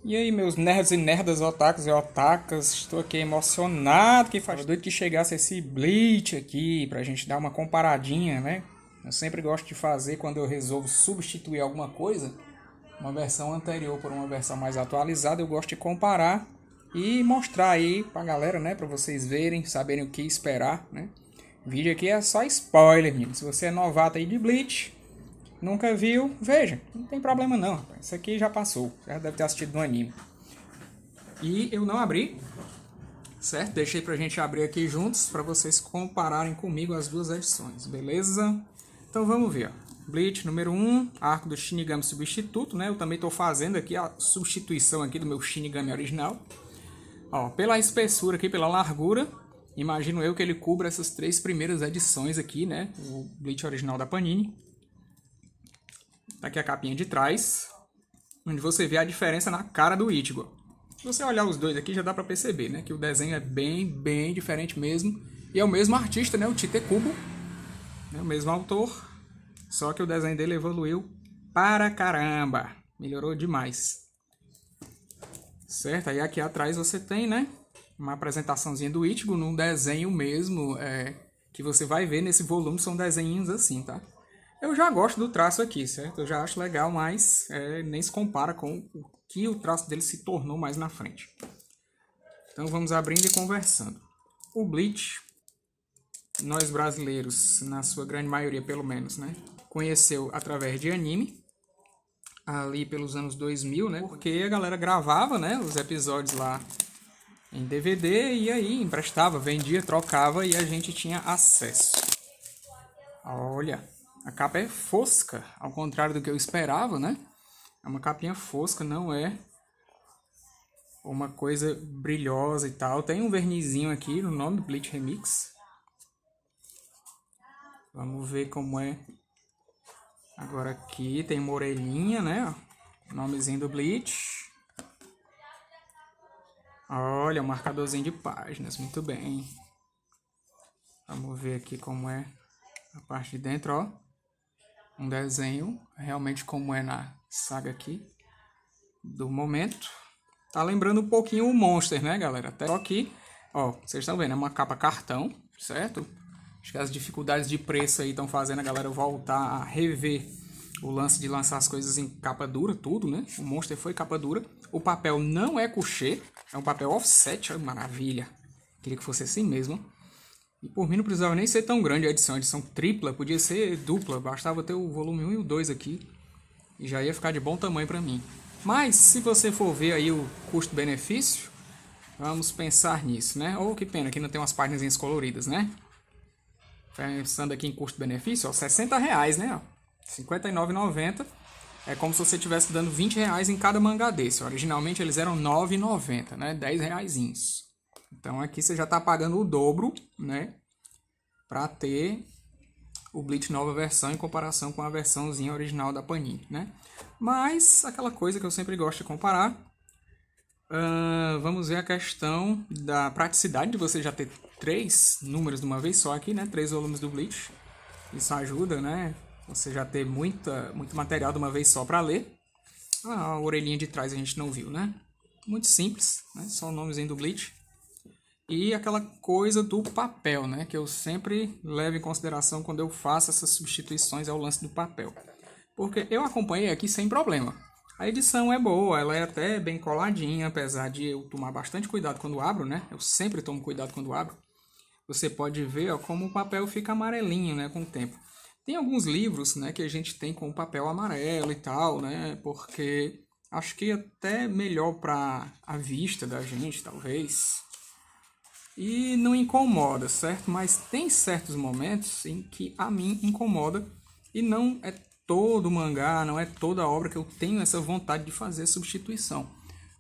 E aí, meus nerds e nerdas, otakus e otakas, estou aqui emocionado que faz doido que chegasse esse Bleach aqui pra gente dar uma comparadinha, né? Eu sempre gosto de fazer quando eu resolvo substituir alguma coisa, uma versão anterior por uma versão mais atualizada, eu gosto de comparar e mostrar aí pra galera, né? Pra vocês verem, saberem o que esperar, né? O vídeo aqui é só spoiler, menino. Se você é novato aí de Bleach, nunca viu, veja, não tem problema não, rapaz. Isso aqui já passou, já deve ter assistido no anime. E eu não abri, certo? Deixei pra gente abrir aqui juntos pra vocês compararem comigo as duas edições, beleza? Então vamos ver, ó. Bleach número 1, arco do Shinigami substituto, né? Eu também tô fazendo aqui a substituição aqui do meu Shinigami original. Ó, pela espessura aqui, pela largura, imagino eu que ele cubra essas três primeiras edições aqui, né? O Bleach original da Panini. Tá aqui a capinha de trás, onde você vê a diferença na cara do Ichigo. Se você olhar os dois aqui, já dá pra perceber, né? Que o desenho é bem diferente mesmo. E é o mesmo artista, né? O Tite Kubo. É o mesmo autor. Só que o desenho dele evoluiu para caramba. Melhorou demais. Certo? Aí aqui atrás você tem, né? Uma apresentaçãozinha do Ichigo num desenho mesmo. Que você vai ver nesse volume. São desenhinhos assim, tá? Eu já gosto do traço aqui, certo? Eu já acho legal, mas nem se compara com o que o traço dele se tornou mais na frente. Então vamos abrindo e conversando. O Bleach, nós brasileiros, na sua grande maioria pelo menos, né? Conheceu através de anime, ali pelos anos 2000, né? Porque a galera gravava, né, os episódios lá em DVD e aí emprestava, vendia, trocava e a gente tinha acesso. Olha, a capa é fosca, ao contrário do que eu esperava, né? É uma capinha fosca, não é uma coisa brilhosa e tal. Tem um vernizinho aqui no nome, Bleach Remix. Vamos ver como é. Agora aqui tem uma orelhinha, né? O nomezinho do Bleach. Olha, um marcadorzinho de páginas, muito bem. Vamos ver aqui como é a parte de dentro, ó. Um desenho, realmente como é na saga aqui do momento. Tá lembrando um pouquinho o Monster, né, galera? Até só que, ó, vocês estão vendo, é uma capa cartão, certo? Acho que as dificuldades de preço aí estão fazendo a galera voltar a rever o lance de lançar as coisas em capa dura, tudo, né? O Monster foi capa dura. O papel não é couché, é um papel offset, ó, maravilha. Queria que fosse assim mesmo. E por mim não precisava nem ser tão grande a edição tripla, podia ser dupla, bastava ter o volume 1 e o 2 aqui. E já ia ficar de bom tamanho para mim. Mas se você for ver aí o custo-benefício, vamos pensar nisso, né? Oh, que pena que não tem umas páginas coloridas, né? Pensando aqui em custo-benefício, ó, R$60, né? R$59,90. É como se você estivesse dando R$20 em cada mangá desse. Originalmente eles eram R$9,90, né? R$10. Então aqui você já está pagando o dobro, né? Para ter o Bleach nova versão em comparação com a versãozinha original da Panini, né? Mas aquela coisa que eu sempre gosto de comparar. Vamos ver a questão da praticidade de você já ter 3 números de uma vez só aqui, né? 3 volumes do Bleach. Isso ajuda, né? Você já ter muito material de uma vez só para ler. A orelhinha de trás a gente não viu, né? Muito simples, né? Só o nomezinho do Bleach. E aquela coisa do papel, né? Que eu sempre levo em consideração quando eu faço essas substituições ao lance do papel. Porque eu acompanhei aqui sem problema. A edição é boa, ela é até bem coladinha, apesar de eu tomar bastante cuidado quando abro, né? Eu sempre tomo cuidado quando abro. Você pode ver, ó, como o papel fica amarelinho, né, com o tempo. Tem alguns livros, né, que a gente tem com papel amarelo e tal, né? Porque acho que até melhor para a vista da gente, talvez. E não incomoda, certo? Mas tem certos momentos em que a mim incomoda e não é todo mangá, não é toda obra que eu tenho essa vontade de fazer substituição.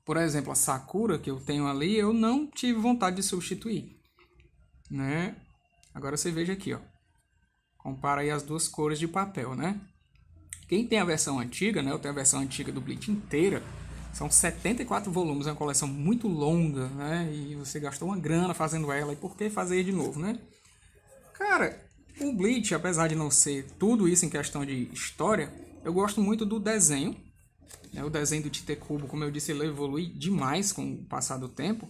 Por exemplo, a Sakura que eu tenho ali, eu não tive vontade de substituir, né? Agora você veja aqui, ó. Compara aí as duas cores de papel, né? Quem tem a versão antiga, né? Eu tenho a versão antiga do Bleach inteira. São 74 volumes, é uma coleção muito longa, né? E você gastou uma grana fazendo ela, e por que fazer de novo, né? Cara, o Bleach, apesar de não ser tudo isso em questão de história, eu gosto muito do desenho, O desenho do Tite Kubo, como eu disse, ele evolui demais com o passar do tempo.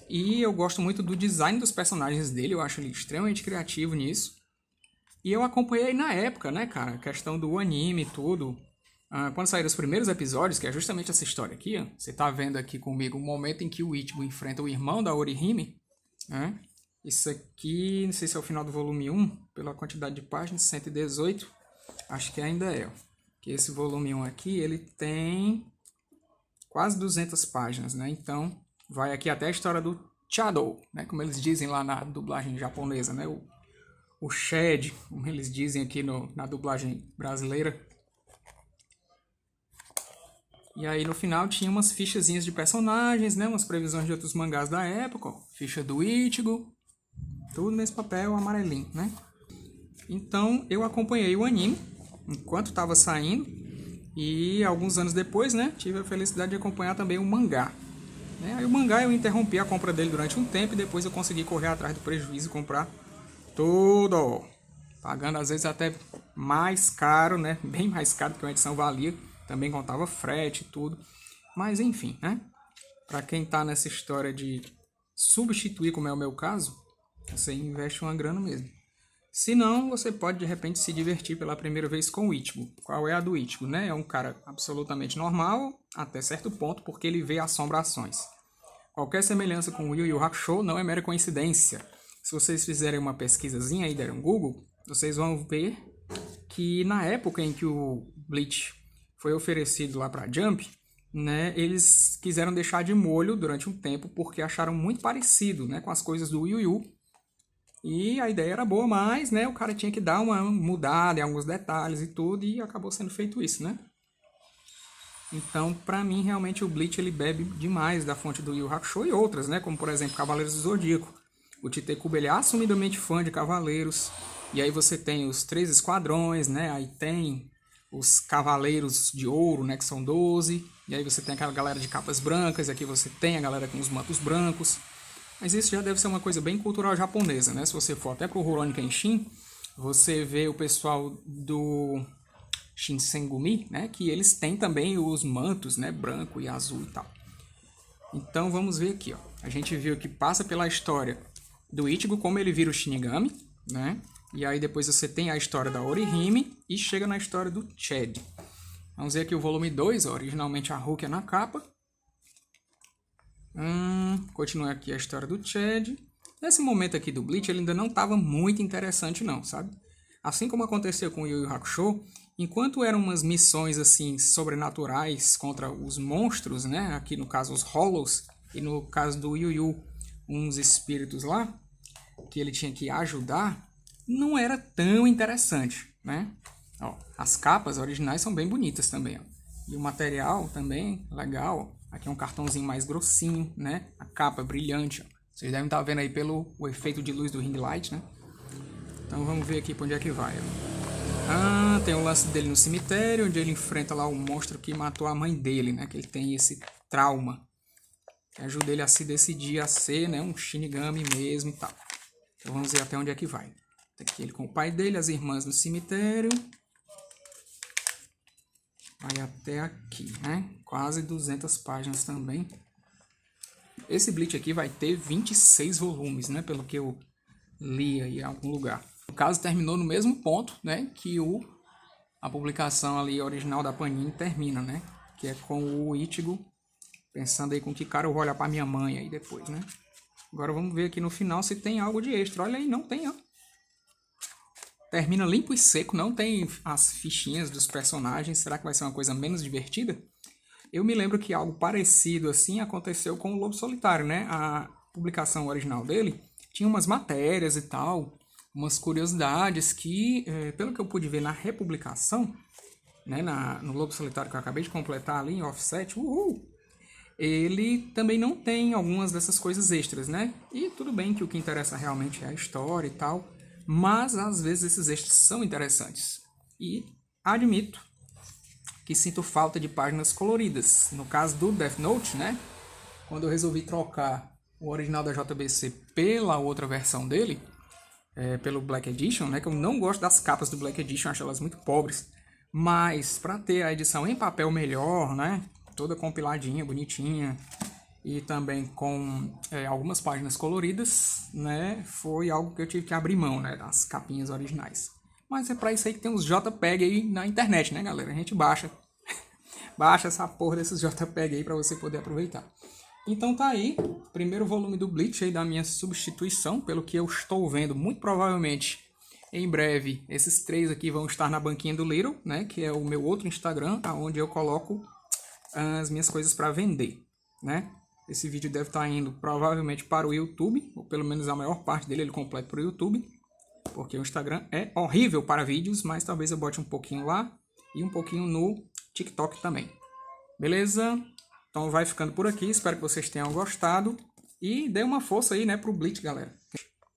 E eu gosto muito do design dos personagens dele, eu acho ele extremamente criativo nisso. E eu acompanhei na época, né, cara, a questão do anime e tudo. Quando saíram os primeiros episódios, que é justamente essa história aqui, ó, você tá vendo aqui comigo o momento em que o Ichigo enfrenta o irmão da Orihime, né? Isso aqui, não sei se é o final do volume 1, pela quantidade de páginas, 118, acho que ainda é, ó. Que esse volume 1 aqui, ele tem quase 200 páginas, né? Então, vai aqui até a história do Shadow, né? Como eles dizem lá na dublagem japonesa, né? O Shed, como eles dizem aqui na dublagem brasileira. E aí no final tinha umas fichazinhas de personagens, né? Umas previsões de outros mangás da época, ó. Ficha do Ichigo, tudo nesse papel amarelinho, né? Então eu acompanhei o anime enquanto estava saindo e alguns anos depois, né? Tive a felicidade de acompanhar também o mangá. Aí o mangá eu interrompi a compra dele durante um tempo e depois eu consegui correr atrás do prejuízo e comprar tudo, pagando às vezes até mais caro, né? Bem mais caro do que uma edição valia. Também contava frete e tudo. Mas enfim, né? Para quem tá nessa história de substituir, como é o meu caso, você investe uma grana mesmo. Se não, você pode de repente se divertir pela primeira vez com o Ichigo. Qual é a do Ichigo, né? É um cara absolutamente normal, até certo ponto, porque ele vê assombrações. Qualquer semelhança com o Yu Yu Hakusho não é mera coincidência. Se vocês fizerem uma pesquisazinha e derem um Google, vocês vão ver que na época em que o Bleach foi oferecido lá para Jump, né, eles quiseram deixar de molho durante um tempo porque acharam muito parecido, né, com as coisas do Yu Yu. E a ideia era boa, mas, né, o cara tinha que dar uma mudada em alguns detalhes e tudo, e acabou sendo feito isso, né? Então, pra mim, realmente o Bleach ele bebe demais da fonte do Yu Yu Hakusho e outras, né, como por exemplo Cavaleiros do Zodíaco. O Tite Kubo ele é assumidamente fã de Cavaleiros, e aí você tem os 3 esquadrões, né, aí tem os Cavaleiros de Ouro, né, que são 12, e aí você tem aquela galera de capas brancas, e aqui você tem a galera com os mantos brancos. Mas isso já deve ser uma coisa bem cultural japonesa, né? Se você for até pro Rurouni Kenshin, você vê o pessoal do Shinsengumi, né? Que eles têm também os mantos, né? Branco e azul e tal. Então vamos ver aqui, ó. A gente viu que passa pela história do Ichigo, como ele vira o Shinigami, né? E aí depois você tem a história da Orihime e chega na história do Chad. Vamos ver aqui o volume 2, ó. Originalmente a Hulk é na capa. Continua aqui a história do Chad. Nesse momento aqui do Bleach, ele ainda não estava muito interessante não, sabe? Assim como aconteceu com o Yu Yu Hakusho, enquanto eram umas missões assim sobrenaturais contra os monstros, né? Aqui no caso os Hollows, e no caso do Yu Yu, uns espíritos lá, que ele tinha que ajudar, não era tão interessante, né? Ó, as capas originais são bem bonitas também, ó. E o material também legal, ó. Aqui é um cartãozinho mais grossinho, né? A capa é brilhante, ó. Vocês devem estar vendo aí pelo efeito de luz do ring light, né? Então vamos ver aqui para onde é que vai, ó. Tem o lance dele no cemitério, onde ele enfrenta lá o monstro que matou a mãe dele, né? Que ele tem esse trauma. Que ajuda ele a se decidir a ser, né, um Shinigami mesmo e tal. Então vamos ver até onde é que vai. Tem aqui ele com o pai dele, as irmãs no cemitério. Vai até aqui, né? Quase 200 páginas também. Esse Bleach aqui vai ter 26 volumes, né? Pelo que eu li aí em algum lugar. No caso, terminou no mesmo ponto, né? Que a publicação ali original da Panini termina, né? Que é com o Ichigo pensando aí com que cara eu vou olhar pra minha mãe aí depois, né? Agora vamos ver aqui no final se tem algo de extra. Olha aí, não tem, ó. Termina limpo e seco, não tem as fichinhas dos personagens. Será que vai ser uma coisa menos divertida? Eu me lembro que algo parecido assim aconteceu com o Lobo Solitário, né? A publicação original dele tinha umas matérias e tal, umas curiosidades que, pelo que eu pude ver na republicação, né, no Lobo Solitário que eu acabei de completar ali em offset, ele também não tem algumas dessas coisas extras, né? E tudo bem que o que interessa realmente é a história e tal, mas às vezes esses extras são interessantes. E admito que sinto falta de páginas coloridas. No caso do Death Note, né? Quando eu resolvi trocar o original da JBC pela outra versão dele, pelo Black Edition, né? Que eu não gosto das capas do Black Edition, acho elas muito pobres. Mas para ter a edição em papel melhor, né? Toda compiladinha, bonitinha e também com algumas páginas coloridas, né? Foi algo que eu tive que abrir mão, né? Das capinhas originais. Mas é para isso aí que tem uns JPEG aí na internet, né, galera? A gente baixa essa porra desses JPEG aí para você poder aproveitar. Então tá aí, primeiro volume do Bleach aí da minha substituição, pelo que eu estou vendo, muito provavelmente em breve esses 3 aqui vão estar na banquinha do Little, né, que é o meu outro Instagram, onde eu coloco as minhas coisas para vender, né. Esse vídeo deve estar indo provavelmente para o YouTube, ou pelo menos a maior parte dele ele completo para o YouTube, porque o Instagram é horrível para vídeos, mas talvez eu bote um pouquinho lá e um pouquinho no TikTok também. Beleza? Então vai ficando por aqui, espero que vocês tenham gostado e dê uma força aí, né, pro Bleach, galera.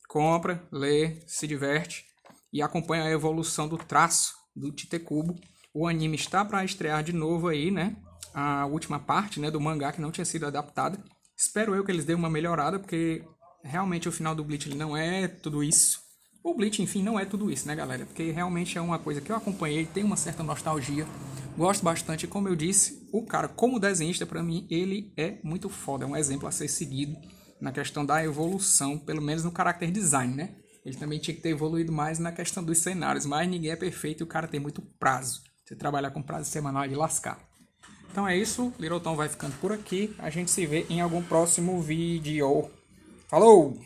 Compra, lê, se diverte e acompanha a evolução do traço do Tite Kubo. O anime está para estrear de novo aí, né? A última parte, né, do mangá que não tinha sido adaptada. Espero eu que eles dêem uma melhorada, porque realmente o final do Bleach ele não é tudo isso. O Bleach, enfim, não é tudo isso, né, galera? Porque realmente é uma coisa que eu acompanhei, tem uma certa nostalgia. Gosto bastante, e como eu disse, o cara como desenhista, pra mim, ele é muito foda. É um exemplo a ser seguido na questão da evolução, pelo menos no character design, né? Ele também tinha que ter evoluído mais na questão dos cenários, mas ninguém é perfeito e o cara tem muito prazo. Você trabalhar com prazo semanal é de lascar. Então é isso, Little Tom vai ficando por aqui. A gente se vê em algum próximo vídeo. Falou!